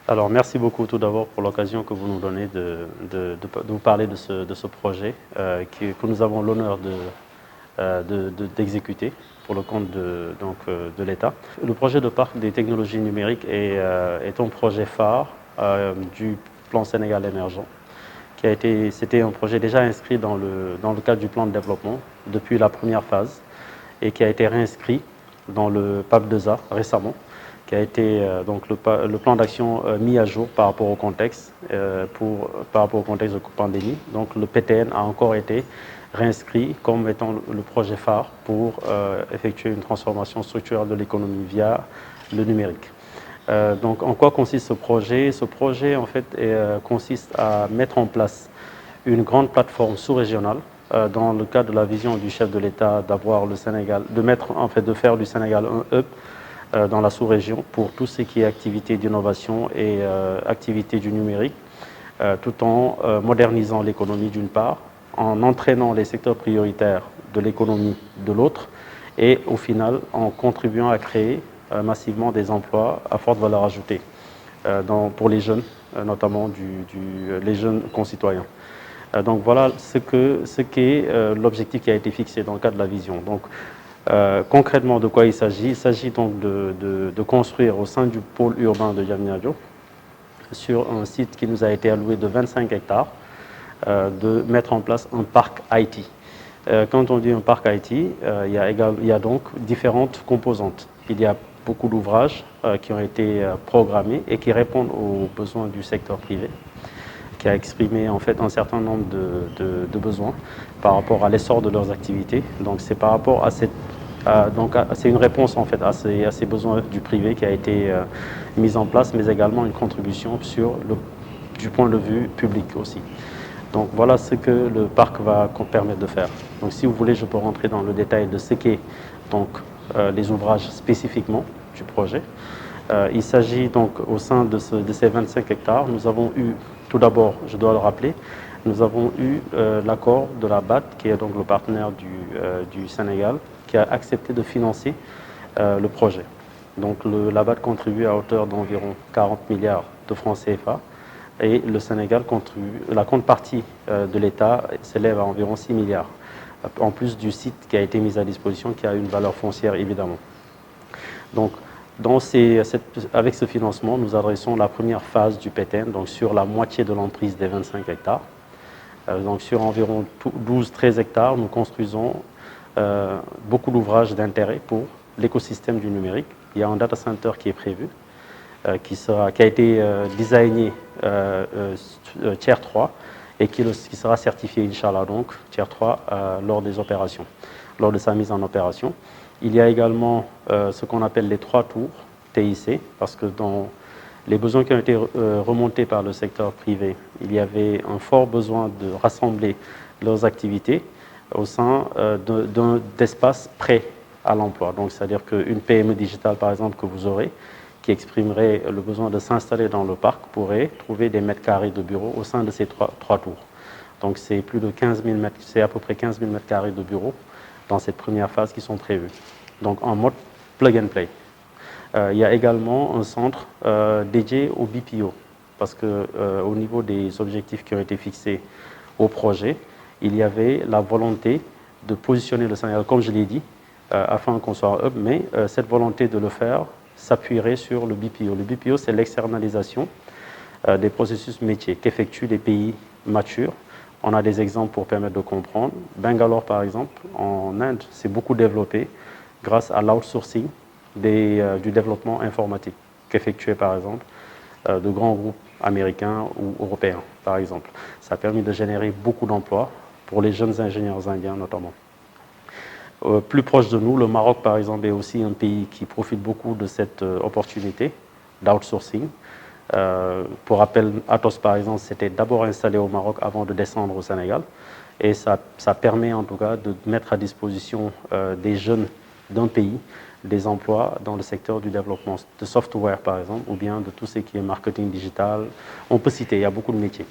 Alors, merci beaucoup tout d'abord pour l'occasion que vous nous donnez de vous parler de ce projet que nous avons l'honneur d'exécuter pour le compte de l'État. Le projet de parc des technologies numériques est un projet phare du plan Sénégal émergent. C'était un projet déjà inscrit dans le cadre du plan de développement depuis la première phase et qui a été réinscrit dans le PAP 2A récemment, qui a été donc le plan d'action mis à jour par rapport au contexte, par rapport au contexte de pandémie. Donc le PTN a encore été réinscrit comme étant le projet phare pour effectuer une transformation structurelle de l'économie via le numérique. Donc en quoi consiste ce projet? Ce projet en fait consiste à mettre en place une grande plateforme sous-régionale dans le cadre de la vision du chef de l'État d'avoir le Sénégal, de faire du Sénégal un hub dans la sous-région pour tout ce qui est activité d'innovation et activité du numérique, tout en modernisant l'économie d'une part, en entraînant les secteurs prioritaires de l'économie de l'autre, et au final en contribuant à créer massivement des emplois à forte valeur ajoutée pour les jeunes, notamment les jeunes concitoyens. Donc voilà ce qu'est l'objectif qui a été fixé dans le cadre de la vision. Donc concrètement, de quoi il s'agit? Il s'agit donc de construire au sein du pôle urbain de Diamniadio, sur un site qui nous a été alloué de 25 hectares, de mettre en place un parc IT. Quand on dit un parc IT, il y a donc différentes composantes. Il y a beaucoup d'ouvrages qui ont été programmés et qui répondent aux besoins du secteur privé, qui a exprimé en fait un certain nombre de besoins par rapport à l'essor de leurs activités. Donc c'est par rapport à c'est une réponse en fait à ces besoins du privé qui a été mise en place, mais également une contribution du point de vue public aussi. Donc voilà ce que le parc va permettre de faire. Donc si vous voulez, je peux rentrer dans le détail de ce qu'est donc les ouvrages spécifiquement du projet. Il s'agit donc au sein de ces 25 hectares, nous avons eu, tout d'abord, je dois le rappeler, nous avons eu l'accord de la BAD, qui est donc le partenaire du Sénégal, qui a accepté de financer le projet. Donc la BAD contribue à hauteur d'environ 40 milliards de francs CFA et le Sénégal contribue, la contrepartie de l'État s'élève à environ 6 milliards, en plus du site qui a été mis à disposition, qui a une valeur foncière évidemment. Donc avec ce financement, nous adressons la première phase du PTN, donc sur la moitié de l'emprise des 25 hectares. Donc sur environ 12-13 hectares, nous construisons beaucoup d'ouvrages d'intérêt pour l'écosystème du numérique. Il y a un data center qui est prévu, qui a été designé Tier 3 et qui sera certifié, Inch'Allah, donc Tier 3 lors des opérations, lors de sa mise en opération. Il y a également ce qu'on appelle les 3 tours TIC, parce que dans les besoins qui ont été remontés par le secteur privé, il y avait un fort besoin de rassembler leurs activités au sein d'espaces prêts à l'emploi. Donc, c'est-à-dire qu'une PME digitale, par exemple, que vous aurez, qui exprimerait le besoin de s'installer dans le parc, pourrait trouver des mètres carrés de bureaux au sein de ces trois tours. Donc, c'est plus de 15 000 mètres, c'est à peu près 15 000 mètres carrés de bureaux dans cette première phase qui sont prévus. Donc, en mode plug and play. Il y a également un centre dédié au BPO, parce qu'au niveau des objectifs qui ont été fixés au projet, il y avait la volonté de positionner le Sénégal, comme je l'ai dit, afin qu'on soit un hub, mais cette volonté de le faire s'appuierait sur le BPO. Le BPO, c'est l'externalisation des processus métiers qu'effectuent les pays matures. On a des exemples pour permettre de comprendre. Bangalore, par exemple, en Inde, c'est beaucoup développé grâce à l'outsourcing du développement informatique qu'effectuaient, par exemple, de grands groupes américains ou européens, par exemple. Ça a permis de générer beaucoup d'emplois pour les jeunes ingénieurs indiens, notamment. Plus proche de nous, le Maroc, par exemple, est aussi un pays qui profite beaucoup de cette opportunité d'outsourcing. Pour rappel, Atos, par exemple, s'était d'abord installé au Maroc avant de descendre au Sénégal. Et ça permet en tout cas de mettre à disposition des jeunes d'un pays des emplois dans le secteur du développement de software, par exemple, ou bien de tout ce qui est marketing digital. On peut citer, il y a beaucoup de métiers.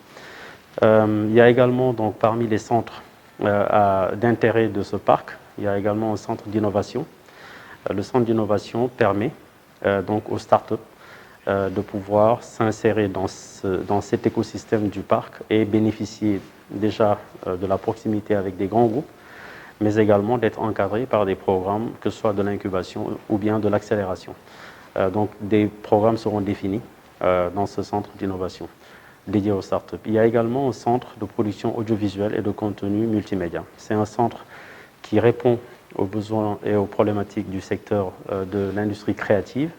Il y a également, donc, parmi les centres d'intérêt de ce parc, il y a également un centre d'innovation. Le centre d'innovation permet donc aux startups de pouvoir s'insérer dans cet écosystème du parc et bénéficier déjà de la proximité avec des grands groupes, mais également d'être encadré par des programmes, que ce soit de l'incubation ou bien de l'accélération. Donc des programmes seront définis dans ce centre d'innovation dédié aux startups. Il y a également un centre de production audiovisuelle et de contenu multimédia. C'est un centre qui répond aux besoins et aux problématiques du secteur de l'industrie créative.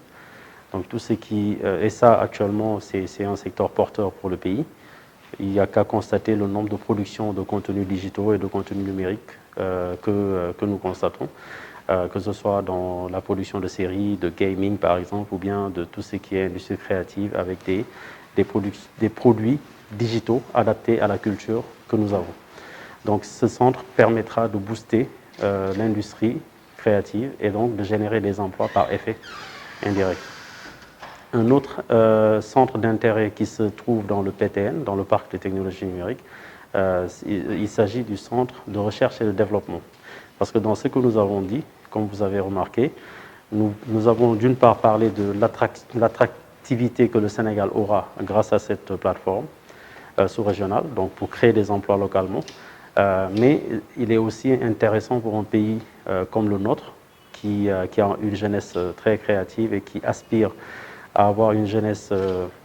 Donc tout ce qui, et ça actuellement c'est un secteur porteur pour le pays. Il n'y a qu'à constater le nombre de productions de contenus digitaux et de contenus numériques que nous constatons, que ce soit dans la production de séries, de gaming par exemple, ou bien de tout ce qui est industrie créative avec des produits digitaux adaptés à la culture que nous avons. Donc ce centre permettra de booster l'industrie créative et donc de générer des emplois par effet indirect. Un autre centre d'intérêt qui se trouve dans le PTN, dans le Parc des technologies numériques, il s'agit du centre de recherche et de développement. Parce que dans ce que nous avons dit, comme vous avez remarqué, nous avons d'une part parlé de l'attractivité que le Sénégal aura grâce à cette plateforme sous-régionale, donc pour créer des emplois localement. Mais il est aussi intéressant pour un pays comme le nôtre, qui a une jeunesse très créative et qui aspire à avoir une jeunesse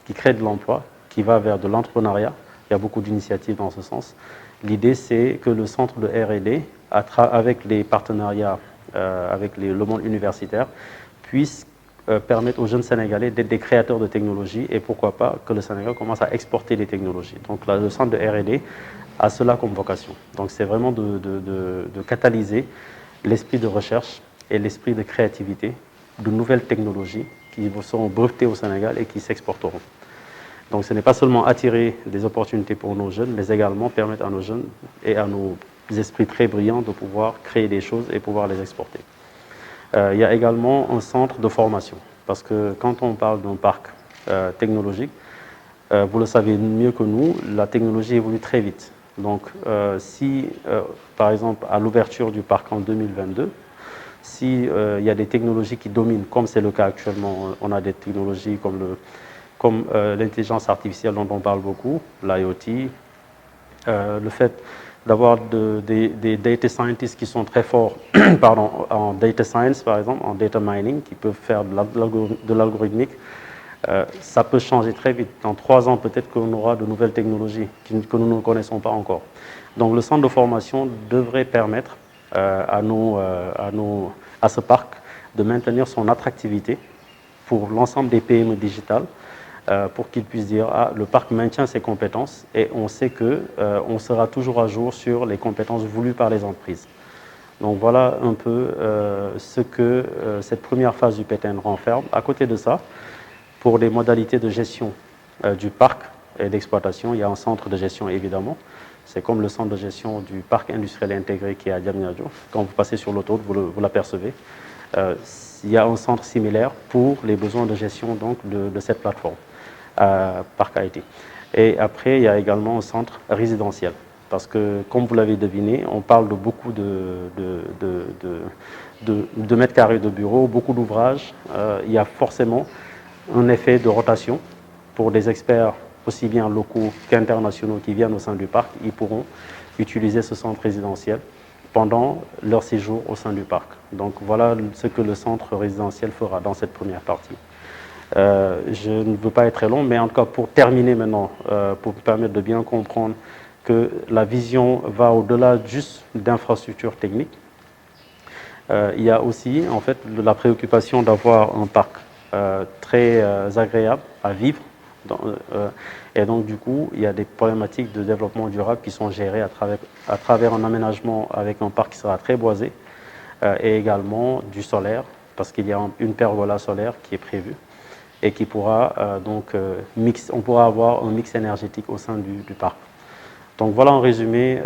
qui crée de l'emploi, qui va vers de l'entrepreneuriat. Il y a beaucoup d'initiatives dans ce sens. L'idée, c'est que le centre de R&D, avec les partenariats avec le monde universitaire, puisse permettre aux jeunes Sénégalais d'être des créateurs de technologies et pourquoi pas que le Sénégal commence à exporter des technologies. Donc là, le centre de R&D a cela comme vocation. Donc c'est vraiment de catalyser l'esprit de recherche et l'esprit de créativité de nouvelles technologies qui seront brevetées au Sénégal et qui s'exporteront. Donc ce n'est pas seulement attirer des opportunités pour nos jeunes, mais également permettre à nos jeunes et à nos esprits très brillants de pouvoir créer des choses et pouvoir les exporter. Il y a également un centre de formation, parce que quand on parle d'un parc technologique, vous le savez mieux que nous, la technologie évolue très vite. Donc si, par exemple, à l'ouverture du parc en 2022, s'il y a des technologies qui dominent, comme c'est le cas actuellement, on a des technologies comme l'intelligence artificielle dont on parle beaucoup, l'IoT, le fait d'avoir des data scientists qui sont très forts pardon, en data science, par exemple, en data mining, qui peuvent faire de l'algorithmique, ça peut changer très vite. Dans 3 ans, peut-être qu'on aura de nouvelles technologies que nous ne connaissons pas encore. Donc le centre de formation devrait permettre à ce parc de maintenir son attractivité pour l'ensemble des PME digitales, pour qu'ils puissent dire le parc maintient ses compétences et on sait qu'on sera toujours à jour sur les compétences voulues par les entreprises. Donc voilà un peu ce que cette première phase du PTN renferme. À côté de ça, pour les modalités de gestion du parc et d'exploitation, il y a un centre de gestion évidemment. C'est comme le centre de gestion du parc industriel intégré qui est à Diamniadio. Quand vous passez sur l'autoroute, vous l'apercevez. Il y a un centre similaire pour les besoins de gestion donc, de cette plateforme. Parc IT. Et après, il y a également un centre résidentiel. Parce que, comme vous l'avez deviné, on parle de beaucoup de mètres carrés de bureaux, beaucoup d'ouvrages. Il y a forcément un effet de rotation pour des experts aussi bien locaux qu'internationaux qui viennent au sein du parc. Ils pourront utiliser ce centre résidentiel pendant leur séjour au sein du parc. Donc voilà ce que le centre résidentiel fera dans cette première partie. Je ne veux pas être très long, mais en tout cas pour terminer maintenant, pour vous permettre de bien comprendre que la vision va au-delà juste d'infrastructures techniques. Il y a aussi en fait la préoccupation d'avoir un parc très agréable à vivre. Et donc du coup, il y a des problématiques de développement durable qui sont gérées à travers un aménagement avec un parc qui sera très boisé et également du solaire, parce qu'il y a une pergola solaire qui est prévue et qui pourra on pourra avoir un mix énergétique au sein du parc. Donc voilà en résumé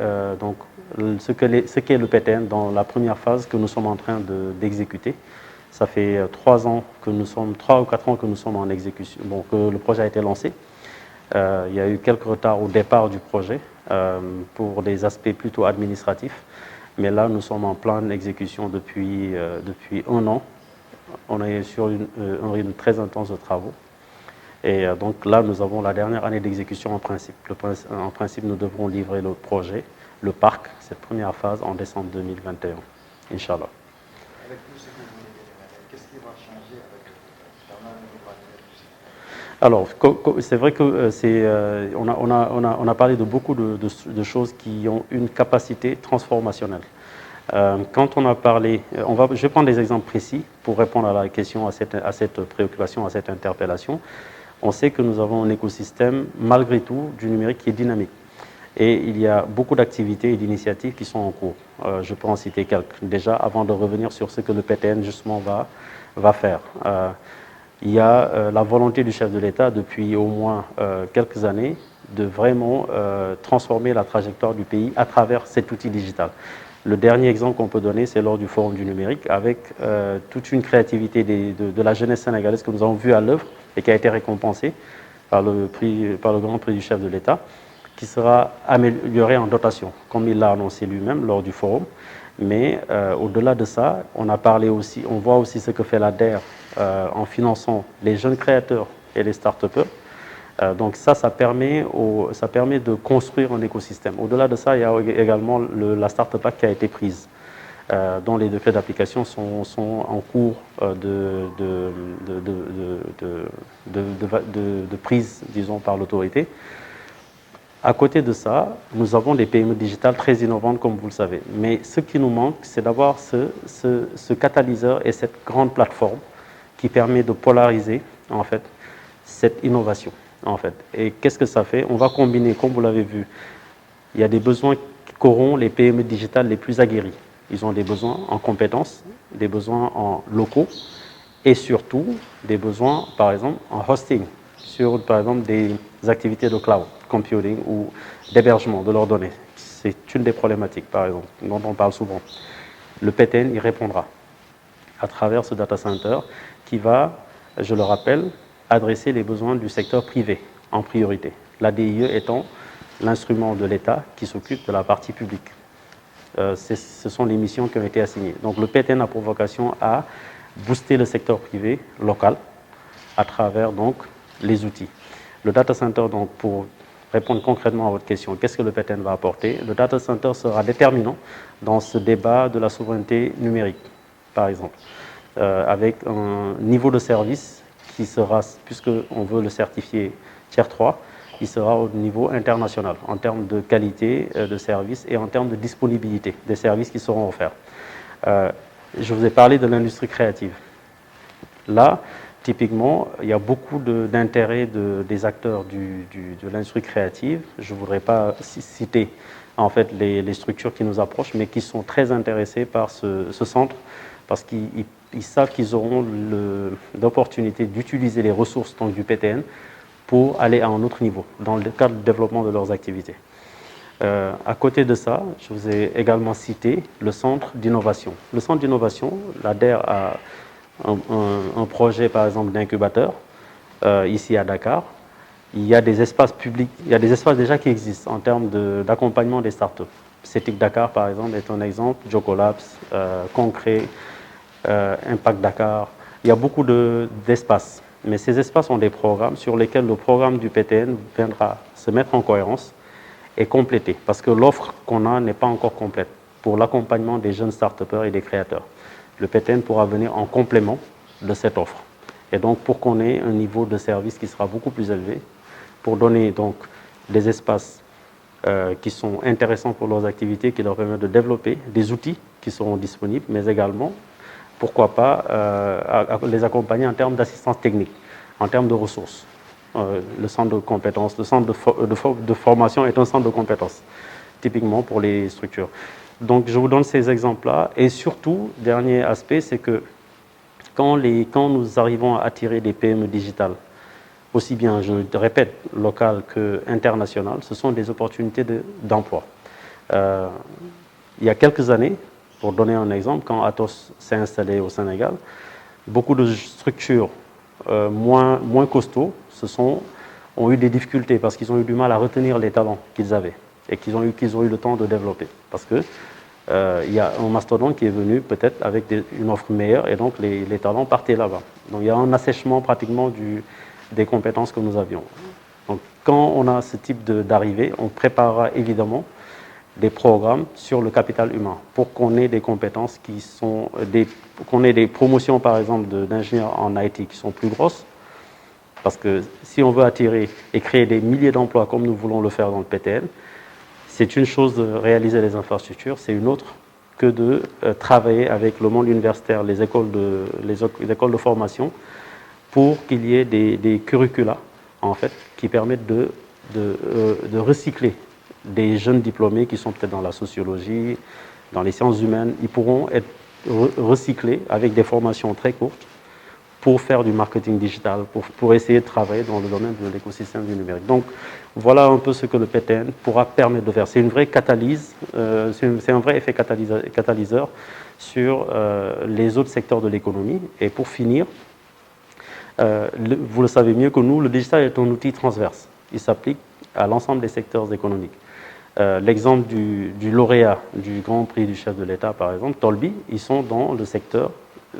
ce qu'est le PTN dans la première phase que nous sommes en train d'exécuter. Ça fait 3 ou 4 ans que nous sommes en exécution, que le projet a été lancé. Il y a eu quelques retards au départ du projet pour des aspects plutôt administratifs, mais là nous sommes en pleine exécution depuis 1 an. On est sur un rythme très intense de travaux. Et donc là, nous avons la dernière année d'exécution en principe. En principe, nous devrons livrer le projet, le parc, cette première phase, en décembre 2021, Inch'Allah. Avec tout ce que vous venez d'énumérer, qu'est-ce qui va changer avec Bernard Alors, c'est vrai que on a parlé de beaucoup de choses qui ont une capacité transformationnelle. Quand on a parlé, je vais prendre des exemples précis pour répondre à la question, à cette préoccupation, à cette interpellation. On sait que nous avons un écosystème, malgré tout, du numérique qui est dynamique. Et il y a beaucoup d'activités et d'initiatives qui sont en cours. Je peux en citer quelques. Déjà, avant de revenir sur ce que le PTN, justement, va faire. Il y a la volonté du chef de l'État, depuis au moins quelques années, de vraiment transformer la trajectoire du pays à travers cet outil digital. Le dernier exemple qu'on peut donner, c'est lors du Forum du numérique, avec toute une créativité de la jeunesse sénégalaise que nous avons vue à l'œuvre et qui a été récompensée par le Grand Prix du chef de l'État, qui sera amélioré en dotation, comme il l'a annoncé lui-même lors du forum. Mais au-delà de ça, on voit aussi ce que fait l'ADER en finançant les jeunes créateurs et les start-upers. Donc ça permet de construire un écosystème. Au-delà de ça, il y a également la Startup Act qui a été prise, dont les décrets d'application sont en cours de prise, disons, par l'autorité. À côté de ça, nous avons des PME digitales très innovantes, comme vous le savez. Mais ce qui nous manque, c'est d'avoir ce catalyseur et cette grande plateforme qui permet de polariser, en fait, cette innovation. En fait. Et qu'est-ce que ça fait? On va combiner, comme vous l'avez vu, il y a des besoins qu'auront les PME digitales les plus aguerris. Ils ont des besoins en compétences, des besoins en locaux et surtout des besoins, par exemple, en hosting, sur, par exemple, des activités de cloud computing ou d'hébergement de leurs données. C'est une des problématiques, par exemple, dont on parle souvent. Le PTN y répondra à travers ce data center qui va, je le rappelle, adresser les besoins du secteur privé en priorité. L'ADIE étant l'instrument de l'État qui s'occupe de la partie publique. Ce sont les missions qui ont été assignées. Donc le PTN a pour vocation à booster le secteur privé local à travers donc les outils. Le data center, donc, pour répondre concrètement à votre question, qu'est-ce que le PTN va apporter? Le data center sera déterminant dans ce débat de la souveraineté numérique, par exemple, avec un niveau de service qui sera, puisqu'on veut le certifier Tier 3, il sera au niveau international en termes de qualité de service et en termes de disponibilité des services qui seront offerts. Je vous ai parlé de l'industrie créative. Là, typiquement, il y a beaucoup d'intérêt des acteurs de l'industrie créative. Je ne voudrais pas citer en fait les structures qui nous approchent, mais qui sont très intéressées par ce centre parce qu'ils savent qu'ils auront l'opportunité d'utiliser les ressources donc, du PTN pour aller à un autre niveau dans le cadre du développement de leurs activités. À côté de ça, je vous ai également cité le centre d'innovation. Le centre d'innovation, l'ADER a un projet par exemple d'incubateur ici à Dakar. Il y a des espaces publics, il y a des espaces déjà qui existent en termes d'accompagnement des startups. CETIC Dakar par exemple est un exemple, Jocolabs, Concret, Impact Dakar. Il y a beaucoup d'espaces, mais ces espaces ont des programmes sur lesquels le programme du PTN viendra se mettre en cohérence et compléter, parce que l'offre qu'on a n'est pas encore complète pour l'accompagnement des jeunes start-upers et des créateurs. Le PTN pourra venir en complément de cette offre. Et donc, pour qu'on ait un niveau de service qui sera beaucoup plus élevé, pour donner donc des espaces qui sont intéressants pour leurs activités, qui leur permettent de développer des outils qui seront disponibles, mais également, pourquoi pas, les accompagner en termes d'assistance technique, en termes de ressources. Le centre de compétences, le centre de formation est un centre de compétences, typiquement pour les structures. Donc, je vous donne ces exemples-là. Et surtout, dernier aspect, c'est que quand nous arrivons à attirer des PME digitales, aussi bien, je le répète, locales qu'internationales, ce sont des opportunités d'emploi. Il y a quelques années, pour donner un exemple, quand Atos s'est installé au Sénégal, beaucoup de structures moins costauds ont eu des difficultés parce qu'ils ont eu du mal à retenir les talents qu'ils avaient et qu'ils ont eu le temps de développer. Parce que il y a un mastodonte qui est venu peut-être avec une offre meilleure et donc les talents partaient là-bas. Donc il y a un assèchement pratiquement des compétences que nous avions. Donc, quand on a ce type d'arrivée, on préparera évidemment des programmes sur le capital humain pour qu'on ait des compétences qui sont qu'on ait des promotions par exemple d'ingénieurs en IT qui sont plus grosses, parce que si on veut attirer et créer des milliers d'emplois comme nous voulons le faire dans le PTN, c'est une chose de réaliser les infrastructures, c'est une autre que de travailler avec le monde universitaire, les écoles de formation, pour qu'il y ait des curricula en fait qui permettent de recycler des jeunes diplômés qui sont peut-être dans la sociologie, dans les sciences humaines. Ils pourront être recyclés avec des formations très courtes pour faire du marketing digital, pour essayer de travailler dans le domaine de l'écosystème du numérique. Donc voilà un peu ce que le PTN pourra permettre de faire. C'est une vraie catalyse, c'est un vrai effet catalyseur sur les autres secteurs de l'économie. Et pour finir, vous le savez mieux que nous, le digital est un outil transverse. Il s'applique à l'ensemble des secteurs économiques. L'exemple du lauréat du Grand Prix du chef de l'État, par exemple, Tolbi, ils sont dans le secteur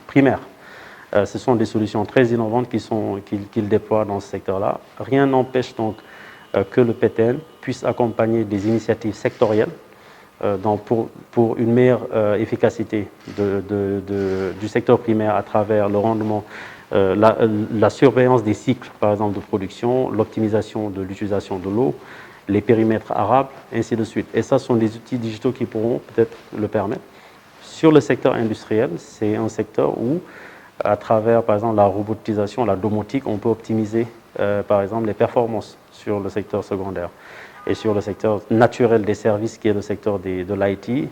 primaire. Ce sont des solutions très innovantes qu'ils déploient dans ce secteur-là. Rien n'empêche donc que le PTN puisse accompagner des initiatives sectorielles pour une meilleure efficacité du secteur primaire à travers le rendement, la surveillance des cycles, par exemple, de production, l'optimisation de l'utilisation de l'eau, les périmètres arables, ainsi de suite. Et ça, ce sont des outils digitaux qui pourront peut-être le permettre. Sur le secteur industriel, c'est un secteur où, à travers, par exemple, la robotisation, la domotique, on peut optimiser, par exemple, les performances sur le secteur secondaire. Et sur le secteur naturel des services, qui est le secteur de l'IT,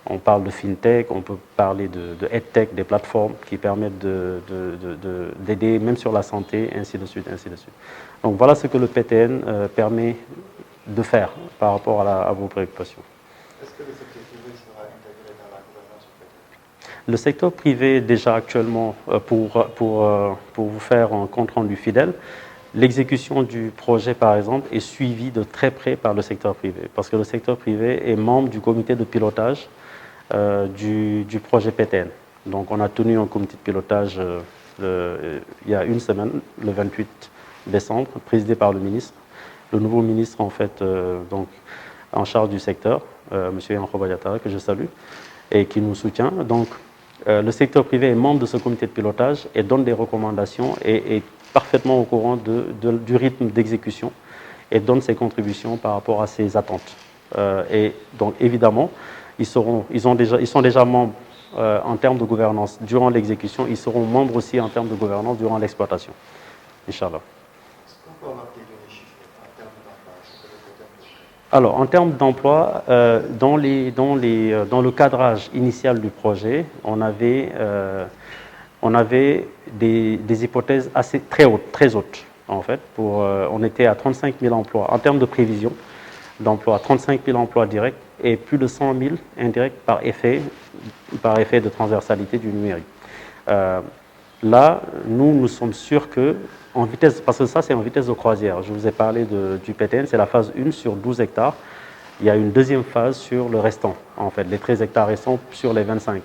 on parle de fintech, on peut parler de edtech, des plateformes qui permettent d'aider même sur la santé, ainsi de suite, ainsi de suite. Donc voilà ce que le PTN permet de faire par rapport à vos préoccupations. Est-ce que le secteur privé sera intégré dans la gouvernance du PTN? Le secteur privé, déjà actuellement, pour vous faire un compte-rendu fidèle, l'exécution du projet, par exemple, est suivie de très près par le secteur privé, parce que le secteur privé est membre du comité de pilotage du projet PTN. Donc on a tenu un comité de pilotage il y a une semaine, le 28 décembre, présidé par le ministre. Le nouveau ministre, en fait, donc, en charge du secteur, M. Yankhoba Diattara, que je salue, et qui nous soutient. Donc, le secteur privé est membre de ce comité de pilotage et donne des recommandations et est parfaitement au courant du rythme d'exécution et donne ses contributions par rapport à ses attentes. Et donc, évidemment, ils sont déjà membres en termes de gouvernance durant l'exécution. Ils seront membres aussi en termes de gouvernance durant l'exploitation. Inch'Allah. Alors, en termes d'emploi, dans le cadrage initial du projet, on avait des hypothèses très hautes, en fait. On était à 35 000 emplois en termes de prévision d'emploi, 35 000 emplois directs et plus de 100 000 indirects par effet de transversalité du numérique. Là, nous sommes sûrs que, en vitesse, parce que ça c'est en vitesse de croisière, je vous ai parlé du PTN, c'est la phase 1 sur 12 hectares. Il y a une deuxième phase sur le restant, en fait, les 13 hectares restants sur les 25.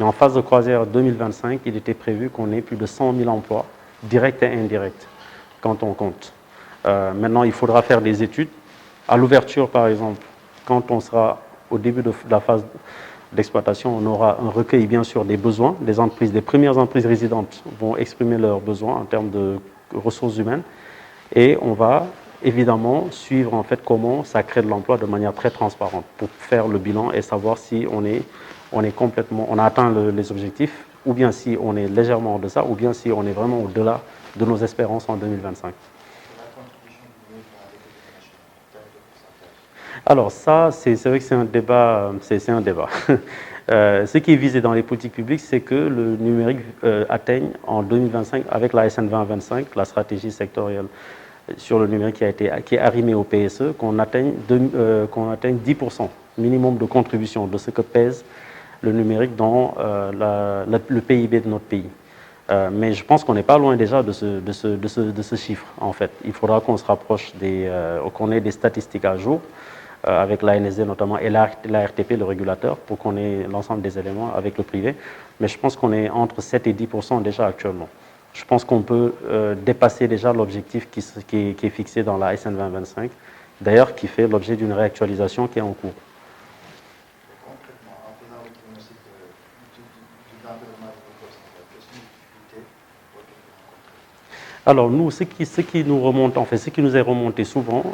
Mais en phase de croisière 2025, il était prévu qu'on ait plus de 100 000 emplois, directs et indirects, quand on compte. Maintenant, il faudra faire des études. À l'ouverture, par exemple, quand on sera au début de la phase d'exploitation, on aura un recueil, bien sûr, des besoins. Les premières entreprises résidentes vont exprimer leurs besoins en termes de ressources humaines. Et on va évidemment suivre en fait comment ça crée de l'emploi de manière très transparente pour faire le bilan et savoir si on a atteint les objectifs, ou bien si on est légèrement en deçà, ou bien si on est vraiment au-delà de nos espérances en 2025. Alors ça, c'est vrai que c'est un débat. Ce qui est visé dans les politiques publiques, c'est que le numérique atteigne en 2025, avec la SN 2025, la stratégie sectorielle sur le numérique qui est arrimée au PSE, qu'on atteigne 10% minimum de contribution de ce que pèse le numérique dans le PIB de notre pays. Mais je pense qu'on n'est pas loin déjà de ce chiffre, en fait. Il faudra qu'on se rapproche qu'on ait des statistiques à jour, avec l'ANSD notamment et la RTP, le régulateur, pour qu'on ait l'ensemble des éléments avec le privé. Mais je pense qu'on est entre 7 et 10% déjà actuellement. je pense qu'on peut dépasser déjà l'objectif qui est fixé dans la SN 2025, d'ailleurs qui fait l'objet d'une réactualisation qui est en cours. Concrètement, en faisant le diagnostic du l'environnement de votre poste, quelles sont les difficultés auxquelles vous rencontrez? Alors nous, ce qui nous remonte, en fait, ce qui nous est remonté souvent,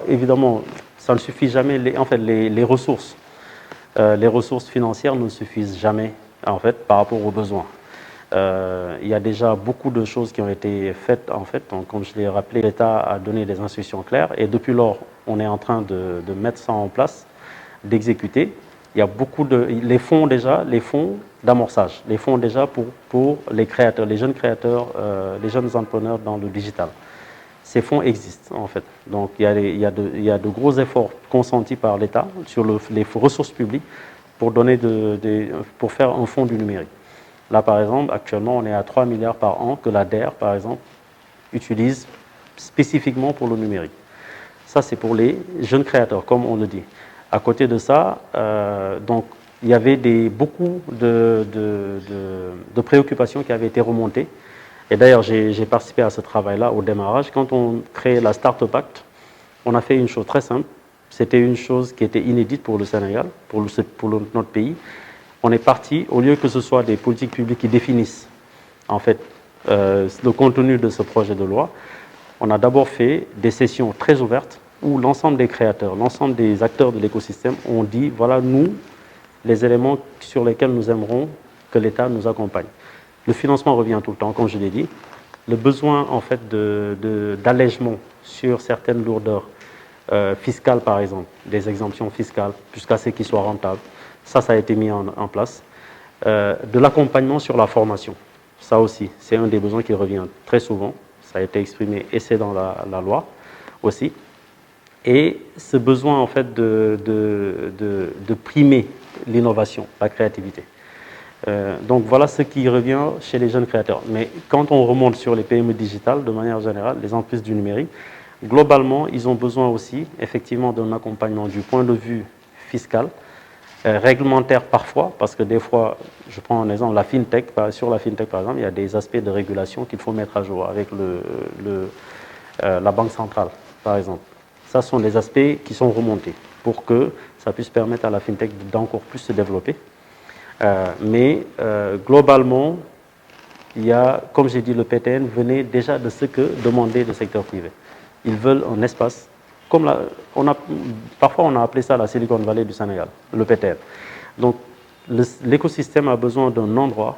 évidemment, ça ne suffit jamais, les ressources financières ne suffisent jamais, en fait, par rapport aux besoins. Il y a déjà beaucoup de choses qui ont été faites, en fait. Donc, comme je l'ai rappelé, l'État a donné des instructions claires et depuis lors, on est en train de mettre ça en place, d'exécuter. Il y a beaucoup les fonds d'amorçage, les fonds déjà pour les créateurs, les jeunes créateurs, les jeunes entrepreneurs dans le digital. Ces fonds existent, en fait. Donc, il y a de gros efforts consentis par l'État sur les ressources publiques pour pour faire un fonds du numérique. Là, par exemple, actuellement, on est à 3 milliards par an que la DER, par exemple, utilise spécifiquement pour le numérique. Ça, c'est pour les jeunes créateurs, comme on le dit. À côté de ça, donc, il y avait beaucoup de préoccupations qui avaient été remontées. Et d'ailleurs, j'ai participé à ce travail-là au démarrage. Quand on crée la Startup Act, on a fait une chose très simple. C'était une chose qui était inédite pour le Sénégal, pour notre pays. On est parti, au lieu que ce soit des politiques publiques qui définissent en fait le contenu de ce projet de loi, on a d'abord fait des sessions très ouvertes où l'ensemble des créateurs, l'ensemble des acteurs de l'écosystème ont dit voilà nous les éléments sur lesquels nous aimerons que l'État nous accompagne. Le financement revient tout le temps, comme je l'ai dit. Le besoin en fait d'allègement sur certaines lourdeurs fiscales par exemple, des exemptions fiscales jusqu'à ce qu'ils soient rentables. Ça a été mis en place. De l'accompagnement sur la formation. Ça aussi, c'est un des besoins qui revient très souvent. Ça a été exprimé et c'est dans la loi aussi. Et ce besoin, en fait, de primer l'innovation, la créativité. Donc, voilà ce qui revient chez les jeunes créateurs. Mais quand on remonte sur les PME digitales, de manière générale, les entreprises du numérique, globalement, ils ont besoin aussi, effectivement, d'un accompagnement du point de vue fiscal, réglementaire parfois, parce que des fois, je prends un exemple, sur la FinTech par exemple, il y a des aspects de régulation qu'il faut mettre à jour avec la Banque centrale, par exemple. Ça sont des aspects qui sont remontés pour que ça puisse permettre à la FinTech d'encore plus se développer. Mais globalement, il y a, comme j'ai dit, le PTN venait déjà de ce que demandait le secteur privé. Ils veulent un espace. Parfois, on a appelé ça la Silicon Valley du Sénégal, le PTN. Donc, l'écosystème a besoin d'un endroit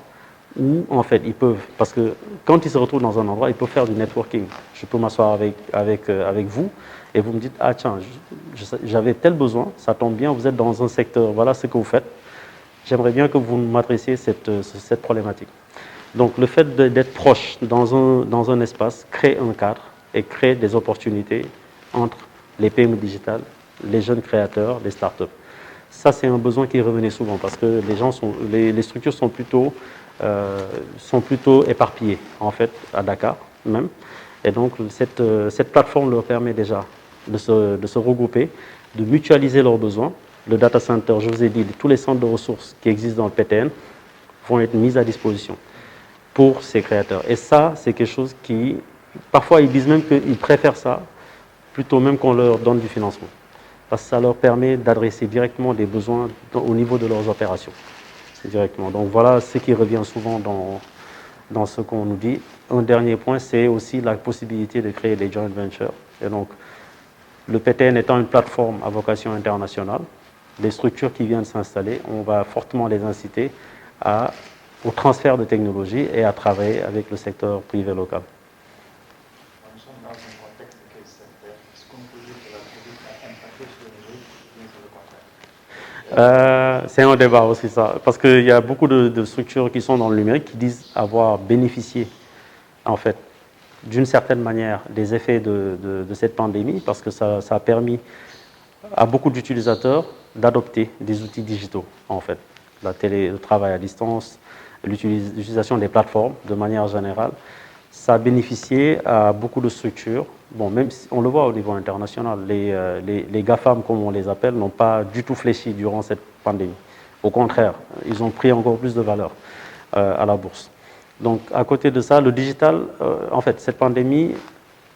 où, en fait, ils peuvent, parce que quand ils se retrouvent dans un endroit, ils peuvent faire du networking. Je peux m'asseoir avec vous et vous me dites, ah tiens, j'avais tel besoin, ça tombe bien, vous êtes dans un secteur, voilà ce que vous faites. J'aimerais bien que vous m'adressiez cette problématique. Donc, le fait d'être proche dans un espace crée un cadre et crée des opportunités entre les PME digitales, les jeunes créateurs, les startups. Ça, c'est un besoin qui revenait souvent parce que les structures sont plutôt éparpillées, en fait, à Dakar même. Et donc, cette plateforme leur permet déjà de se regrouper, de mutualiser leurs besoins. Le data center, je vous ai dit, tous les centres de ressources qui existent dans le PTN vont être mis à disposition pour ces créateurs. Et ça, c'est quelque chose qui, parfois, ils disent même qu'ils préfèrent ça plutôt même qu'on leur donne du financement. Parce que ça leur permet d'adresser directement des besoins au niveau de leurs opérations. Directement. Donc voilà ce qui revient souvent dans ce qu'on nous dit. Un dernier point, c'est aussi la possibilité de créer des joint ventures. Et donc, le PTN étant une plateforme à vocation internationale, les structures qui viennent s'installer, on va fortement les inciter au transfert de technologies et à travailler avec le secteur privé local. Nous sommes dans un contexte de crise sanitaire. Est-ce qu'on peut dire que la Covid a impacté sur le numérique ou bien c'est le contraire? C'est un débat aussi ça, parce qu'il y a beaucoup de structures qui sont dans le numérique qui disent avoir bénéficié, en fait, d'une certaine manière des effets de cette pandémie, parce que ça a permis à beaucoup d'utilisateurs d'adopter des outils digitaux, en fait. Le travail à distance, l'utilisation des plateformes de manière générale. Ça a bénéficié à beaucoup de structures. Bon, même si on le voit au niveau international, les GAFAM, comme on les appelle, n'ont pas du tout fléchi durant cette pandémie. Au contraire, ils ont pris encore plus de valeur à la bourse. Donc, à côté de ça, le digital, en fait, cette pandémie,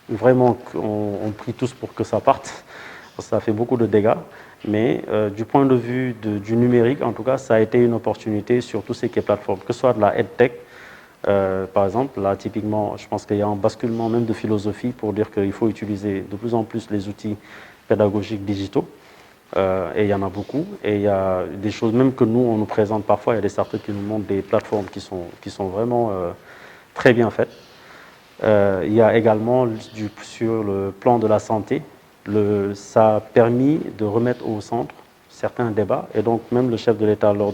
vraiment, on prie tous pour que ça parte. Ça fait beaucoup de dégâts. Mais du point de vue du numérique, en tout cas, ça a été une opportunité sur tout ce qui est plateforme, que ce soit de la EdTech, par exemple. Là, typiquement, je pense qu'il y a un basculement même de philosophie pour dire qu'il faut utiliser de plus en plus les outils pédagogiques digitaux. Et il y en a beaucoup. Et il y a des choses même que nous, on nous présente parfois. Il y a des startups qui nous montrent des plateformes qui sont vraiment très bien faites. Il y a également, sur le plan de la santé, ça a permis de remettre au centre certains débats. Et donc, même le chef de l'État, lors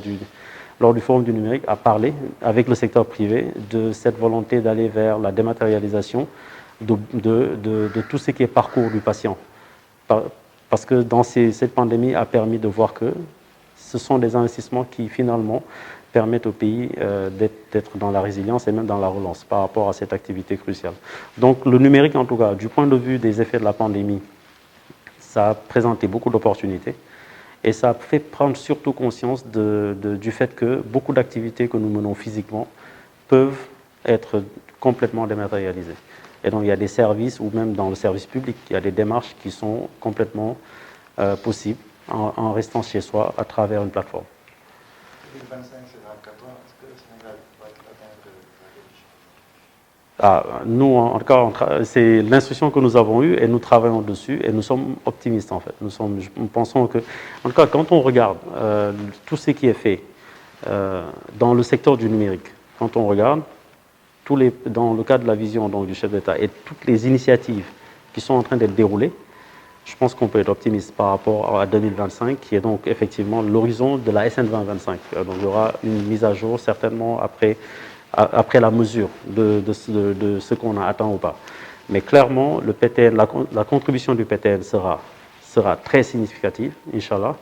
du Forum du numérique, a parlé avec le secteur privé de cette volonté d'aller vers la dématérialisation de tout ce qui est parcours du patient. Parce que cette pandémie a permis de voir que ce sont des investissements qui, finalement, permettent au pays d'être dans la résilience et même dans la relance par rapport à cette activité cruciale. Donc, le numérique, en tout cas, du point de vue des effets de la pandémie, ça a présenté beaucoup d'opportunités. Et ça a fait prendre surtout conscience du fait que beaucoup d'activités que nous menons physiquement peuvent être complètement dématérialisées. Et donc il y a des services, ou même dans le service public, il y a des démarches qui sont complètement possibles en restant chez soi à travers une plateforme. 2025, c'est dans 4 ans. Est-ce que le Sénégal va atteindre la nous, en tout cas, c'est l'instruction que nous avons eue et nous travaillons dessus et nous sommes optimistes en fait. Nous pensons que, en tout cas, quand on regarde tout ce qui est fait dans le secteur du numérique, quand on regarde dans le cadre de la vision donc, du chef d'État et toutes les initiatives qui sont en train d'être déroulées, je pense qu'on peut être optimiste par rapport à 2025, qui est donc effectivement l'horizon de la SN 2025. Donc il y aura une mise à jour certainement après la mesure de ce qu'on a atteint ou pas. Mais clairement, le PTN, la contribution du PTN sera très significative, Inch'Allah,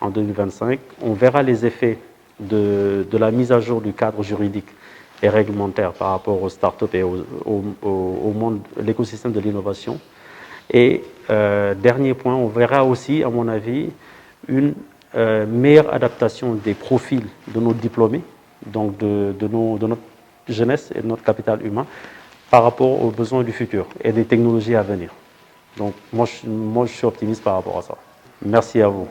en 2025. On verra les effets de la mise à jour du cadre juridique et réglementaire par rapport aux startups et au monde, l'écosystème de l'innovation. Et dernier point, on verra aussi, à mon avis, une meilleure adaptation des profils de nos diplômés, donc de notre jeunesse et de notre capital humain, par rapport aux besoins du futur et des technologies à venir. Donc moi, je suis optimiste par rapport à ça. Merci à vous.